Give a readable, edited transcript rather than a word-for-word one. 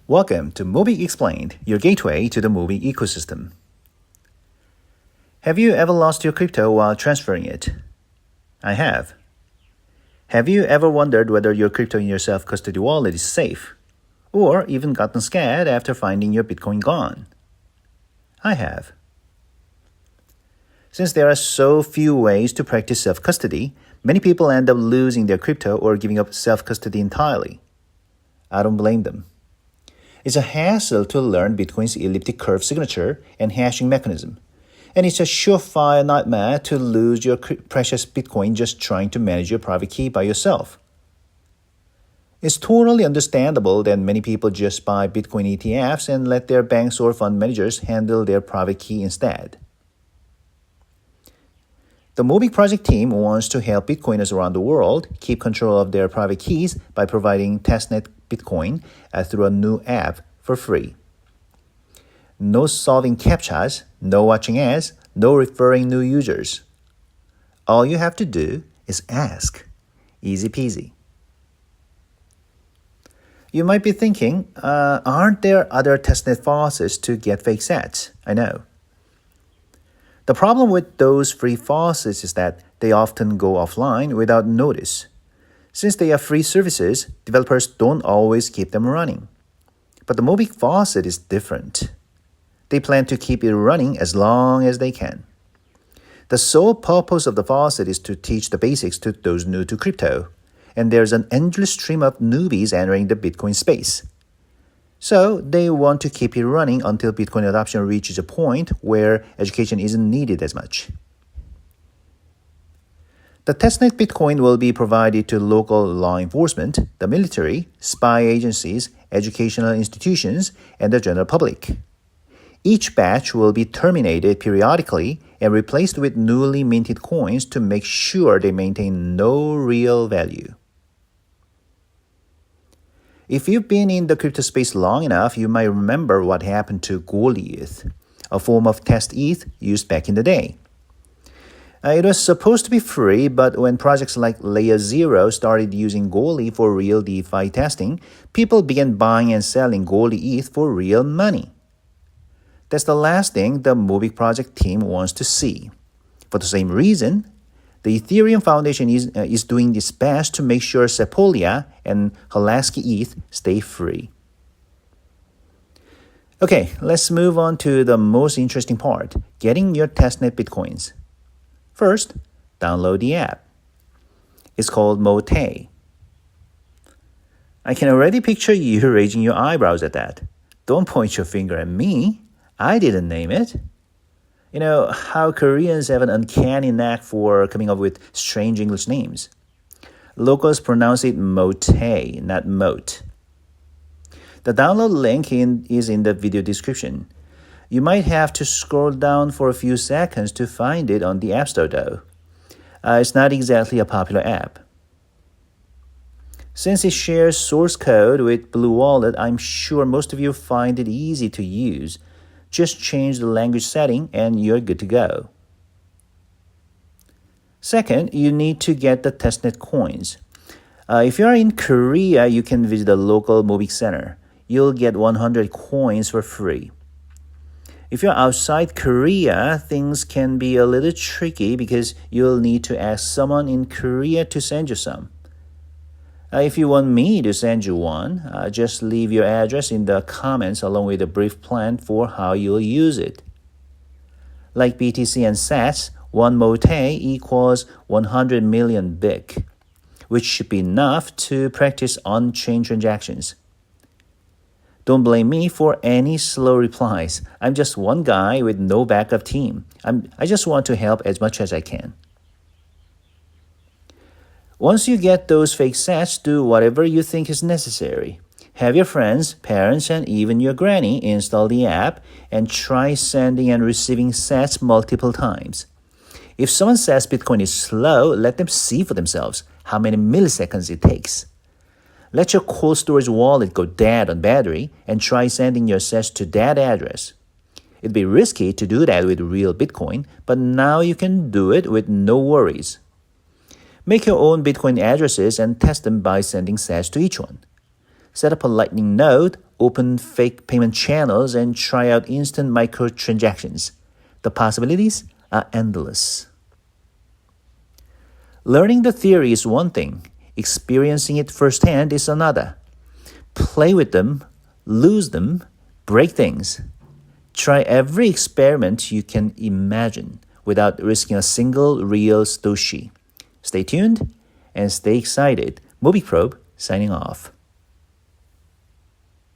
Welcome to Mobick Explained, your gateway to the Mobick ecosystem. Have you ever lost your crypto while transferring it? I have. Have you ever wondered whether your crypto in your self-custody wallet is safe? Or even gotten scared after finding your Bitcoin gone? I have. Since there are so few ways to practice self-custody, many people end up losing their crypto or giving up self-custody entirely. I don't blame them. It's a hassle to learn Bitcoin's elliptic curve signature and hashing mechanism. And it's a surefire nightmare to lose your precious Bitcoin just trying to manage your private key by yourself. It's totally understandable that many people just buy Bitcoin ETFs and let their banks or fund managers handle their private key instead. The Mobick project team wants to help Bitcoiners around the world keep control of their private keys by providing testnet Bitcoin through a new app for free. No solving CAPTCHAs, no watching ads, no referring new users. All you have to do is ask. Easy peasy. You might be thinking, aren't there other testnet faucets to get fake sats? I know. The problem with those free faucets is that they often go offline without notice. Since they are free services, developers don't always keep them running. But the Mobick faucet is different. They plan to keep it running as long as they can. The sole purpose of the faucet is to teach the basics to those new to crypto, and there's an endless stream of newbies entering the Bitcoin space. So they want to keep it running until Bitcoin adoption reaches a point where education isn't needed as much. The testnet Bitcoin will be provided to local law enforcement, the military, spy agencies, educational institutions, and the general public. Each batch will be terminated periodically and replaced with newly minted coins to make sure they maintain no real value. If you've been in the crypto space long enough, you might remember what happened to gold ETH, a form of test ETH used back in the day. It was supposed to be free, but when projects like Layer 0 started using Goldie for real DeFi testing, people began buying and selling Goldie ETH for real money. That's the last thing the Mobick project team wants to see. For the same reason, the Ethereum Foundation is doing its best to make sure Sepolia and Halaski ETH stay free. Okay, let's move on to the most interesting part, getting your testnet Bitcoins. First, download the app. It's called MoTe. I can already picture you raising your eyebrows at that. Don't point your finger at me. I didn't name it. You know how Koreans have an uncanny knack for coming up with strange English names. Locals pronounce it MoTe, not Mote. The download link is in the video description. You might have to scroll down for a few seconds to find it on the App Store though. It's not exactly a popular app. Since it shares source code with Blue Wallet, I'm sure most of you find it easy to use. Just change the language setting and you're good to go. Second, you need to get the testnet coins. If you are in Korea, you can visit a local Mobick center. You'll get 100 coins for free. If you're outside Korea, things can be a little tricky because you'll need to ask someone in Korea to send you some. If you want me to send you one, just leave your address in the comments along with a brief plan for how you'll use it. Like BTC and Sats, one MoTe equals 100 million BIC, which should be enough to practice on-chain transactions. Don't blame me for any slow replies. I'm just one guy with no backup team. I just want to help as much as I can. Once you get those fake sats, do whatever you think is necessary. Have your friends, parents, and even your granny install the app and try sending and receiving sats multiple times. If someone says Bitcoin is slow, let them see for themselves how many milliseconds it takes. Let your cold storage wallet go dead on battery and try sending your sats to that address. It'd be risky to do that with real Bitcoin, but now you can do it with no worries. Make your own Bitcoin addresses and test them by sending sats to each one. Set up a Lightning node open fake payment channels and try out instant microtransactions. The possibilities are endless. Learning the theory is one thing. Experiencing it firsthand is another. Play with them, lose them, break things. Try every experiment you can imagine without risking a single real Satoshi. Stay tuned and stay excited. Mobick Probe signing off.